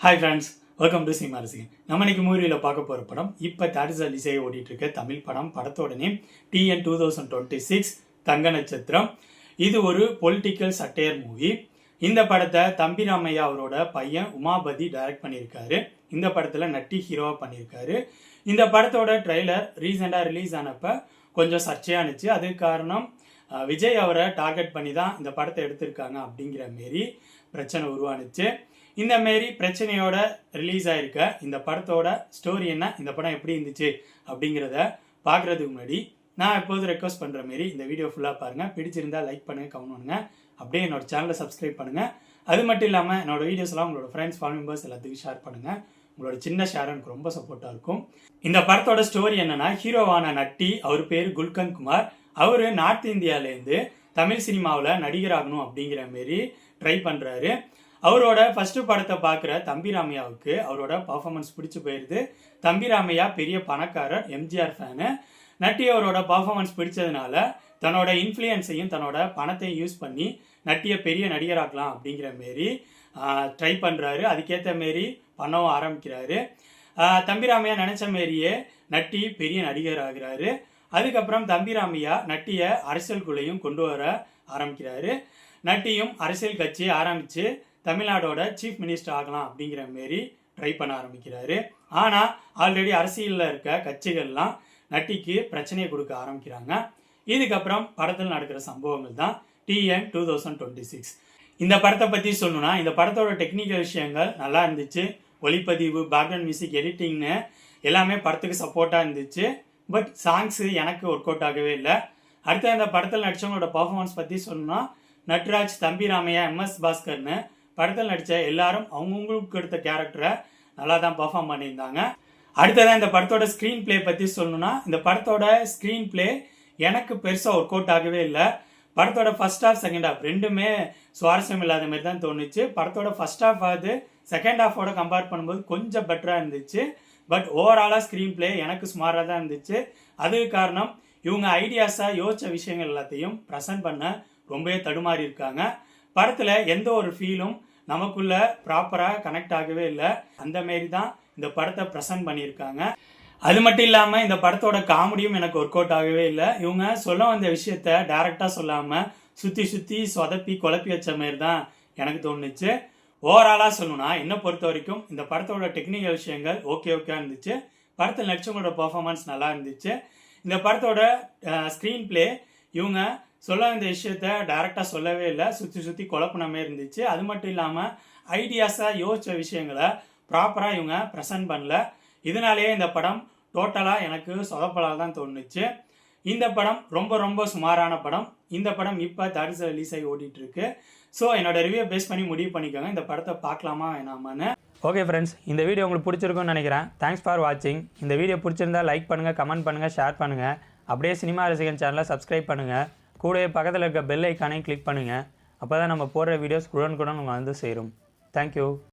Hi friends, welcome to cinema ரசிகன். நம்ம இன்னைக்கு மூவியில் பார்க்க போகிற படம் இப்போ தேட்டர்ஸில் ரிலீஸ் ஆகி ஓடிட்டு இருக்க தமிழ் படம். படத்தோட நேம் TN 2026 தங்க நட்சத்திரம். இது ஒரு பொலிட்டிக்கல் சட்டையர் மூவி. இந்த படத்தை தம்பி ராமையா அவரோட பையன் உமாபதி டைரக்ட் பண்ணியிருக்காரு. இந்த படத்தில் நட்டி ஹீரோவாக பண்ணியிருக்காரு. இந்த படத்தோட ட்ரெய்லர் ரீசெண்டாக ரிலீஸ் ஆனப்போ கொஞ்சம் சர்ச்சையானுச்சு. அதுக்கு காரணம் விஜய் அவரை டார்கெட் பண்ணி தான் இந்த படத்தை எடுத்திருக்காங்க அப்படிங்கிற மாரி பிரச்சனை உருவானுச்சு. இந்த மாரி பிரச்சனையோட ரிலீஸ் ஆயிருக்க இந்த படத்தோட ஸ்டோரி என்ன, இந்த படம் எப்படி இருந்துச்சு அப்படிங்கிறத பார்க்குறதுக்கு முன்னாடி நான் எப்போதும் ரெக்வஸ்ட் பண்ணுற மாரி இந்த வீடியோ ஃபுல்லாக பாருங்கள். பிடிச்சிருந்தா லைக் பண்ணுங்கள், கமெண்ட் பண்ணுங்கள், அப்படியே என்னோட சேனலை சப்ஸ்கிரைப் பண்ணுங்கள். அது மட்டும் இல்லாமல் என்னோட வீடியோஸ்லாம் உங்களோட ஃப்ரெண்ட்ஸ் ஃபேமிலி மெம்பர்ஸ் எல்லாத்துக்கும் ஷேர் பண்ணுங்கள். உங்களோட சின்ன ஷேர் எனக்கு ரொம்ப சப்போர்ட்டாக இருக்கும். இந்த படத்தோட ஸ்டோரி என்னன்னா, ஹீரோவான நட்டி, அவர் பேர் குல்கந்த் குமார். அவர் நார்த் இந்தியாவிலேருந்து தமிழ் சினிமாவில் நடிகராகணும் அப்படிங்கிற மாரி ட்ரை பண்ணுறாரு. அவரோட ஃபர்ஸ்ட் படத்தை பார்க்குற தம்பி ராமையாவுக்கு அவரோட பர்ஃபார்மன்ஸ் பிடிச்சி போயிடுது. தம்பி ராமையா பெரிய பணக்காரர், எம்ஜிஆர் ஃபேனு. நட்டி அவரோட பர்ஃபார்மன்ஸ் பிடிச்சதுனால தன்னோட இன்ஃப்ளூயன்ஸையும் தன்னோட பணத்தையும் யூஸ் பண்ணி நட்டியை பெரிய நடிகராக்கலாம் அப்படிங்கிற மாரி ட்ரை பண்ணுறாரு. அதுக்கேற்ற மாரி பண்ணவும் ஆரம்பிக்கிறாரு. தம்பி ராமையா நினச்ச மாரியே நட்டி பெரிய நடிகர் ஆகிறாரு. அதுக்கப்புறம் தம்பி ராமையா நட்டியை அரசியலுக்குள்ளேயும் கொண்டு வர ஆரம்பிக்கிறாரு. நட்டியும் அரசியல் கட்சி ஆரம்பித்து தமிழ்நாடோட சீஃப் மினிஸ்டர் ஆகலாம் அப்படிங்கிற மாரி ட்ரை பண்ண ஆரம்பிக்கிறாரு. ஆனால் ஆல்ரெடி அரசியலில் இருக்க கட்சிகள்லாம் நட்டிக்கு பிரச்சனையை கொடுக்க ஆரம்பிக்கிறாங்க. இதுக்கப்புறம் படத்தில் நடக்கிற சம்பவங்கள் தான் TN 2026. இந்த படத்தை பற்றி சொல்லணும்னா, இந்த படத்தோட டெக்னிக்கல் விஷயங்கள் நல்லா இருந்துச்சு. ஒளிப்பதிவு, பேக்ரவுண்ட் மியூசிக், எடிட்டிங்னு எல்லாமே படத்துக்கு சப்போர்ட்டாக இருந்துச்சு. பட் சாங்ஸு எனக்கு ஒர்க் அவுட் ஆகவே இல்லை. அடுத்த இந்த படத்தில் நடித்தவங்களோட பர்ஃபார்மன்ஸ் பற்றி சொல்லணும்னா, நட்ராஜ், தம்பி ராமையா, MS பாஸ்கர்னு படத்தில் நடித்த எல்லாரும் அவங்கவுங்களுக்கு எடுத்த கேரக்டரை நல்லா தான் பர்ஃபார்ம் பண்ணியிருந்தாங்க. அடுத்ததான் இந்த படத்தோட ஸ்க்ரீன் பிளே பற்றி சொல்லணும்னா, இந்த படத்தோட ஸ்க்ரீன் பிளே எனக்கு பெருசாக ஒர்க் அவுட் ஆகவே இல்லை. படத்தோட ஃபர்ஸ்ட் ஹாஃப், செகண்ட் ஹாஃப் ரெண்டுமே சுவாரஸ்யம் இல்லாத மாதிரி தான் தோணுச்சு. படத்தோட ஃபர்ஸ்ட் ஹாஃப் ஆகுது செகண்ட் ஹாஃபோட கம்பேர் பண்ணும்போது கொஞ்சம் பெட்டராக இருந்துச்சு. பட் ஓவராலாக ஸ்க்ரீன் பிளே எனக்கு சுமாராக தான் இருந்துச்சு. அதுக்கு காரணம் இவங்க ஐடியாஸாக யோசித்த விஷயங்கள் எல்லாத்தையும் ப்ரெசென்ட் பண்ண ரொம்பவே தடுமாறி இருக்காங்க. படத்தில் எந்த ஒரு ஃபீலும் நமக்குள்ள ப்ராப்பராக கனெக்ட் ஆகவே இல்லை. அந்த மாரி தான் இந்த படத்தை ப்ரெசென்ட் பண்ணியிருக்காங்க. அது மட்டும் இல்லாமல் இந்த படத்தோட காமெடியும் எனக்கு ஒர்க் அவுட் ஆகவே இல்லை. இவங்க சொல்ல வந்த விஷயத்த டைரெக்டாக சொல்லாமல் சுற்றி சொதப்பி குழப்பி வச்ச மாரி தான் எனக்கு தோணுச்சு. ஓவராலாக சொல்லணும்னா, என்னை பொறுத்த வரைக்கும் இந்த படத்தோட டெக்னிக்கல் விஷயங்கள் ஓகே இருந்துச்சு. படத்தில் நடிச்சவங்களோட பர்ஃபார்மன்ஸ் நல்லா இருந்துச்சு. இந்த படத்தோட ஸ்க்ரீன் பிளே இவங்க சொல்ல வேண்டிய விஷயத்த டைரெக்டாக சொல்லவே இல்லை, சுற்றி குழப்பினமே இருந்துச்சு. அது மட்டும் இல்லாமல் ஐடியாஸாக யோசித்த விஷயங்களை ப்ராப்பராக இவங்க ப்ரெசென்ட் பண்ணல. இதனாலேயே இந்த படம் டோட்டலாக எனக்கு சொதப்பலாக தான் தோணுச்சு. இந்த படம் ரொம்ப சுமாரான படம். இந்த படம் இப்போ தேட்டர்ஸில் ரிலீஸ் ஆகி ஓடிட்டுருக்கு. ஸோ என்னோட ரிவ்யூ பேஸ் பண்ணி முடிவு பண்ணிக்கோங்க, இந்த படத்தை பார்க்கலாமா வேணாமான்னு. ஓகே ஃப்ரெண்ட்ஸ், இந்த வீடியோ உங்களுக்கு பிடிச்சிருக்குன்னு நினைக்கிறேன். தேங்க்ஸ் ஃபார் வாட்சிங். இந்த வீடியோ பிடிச்சிருந்தா லைக் பண்ணுங்கள், கமெண்ட் பண்ணுங்கள், ஷேர் பண்ணுங்கள். அப்படியே சினிமா ரசிகன் சேனலை சப்ஸ்கிரைப் பண்ணுங்கள். கூடவே பக்கத்தில் இருக்க பெல் ஐக்கானையும் கிளிக் பண்ணுங்கள். அப்போ தான் நம்ம போடுற வீடியோஸ் உடனுக்குடன் உங்களுக்கு வந்து சேரும். தேங்க்யூ.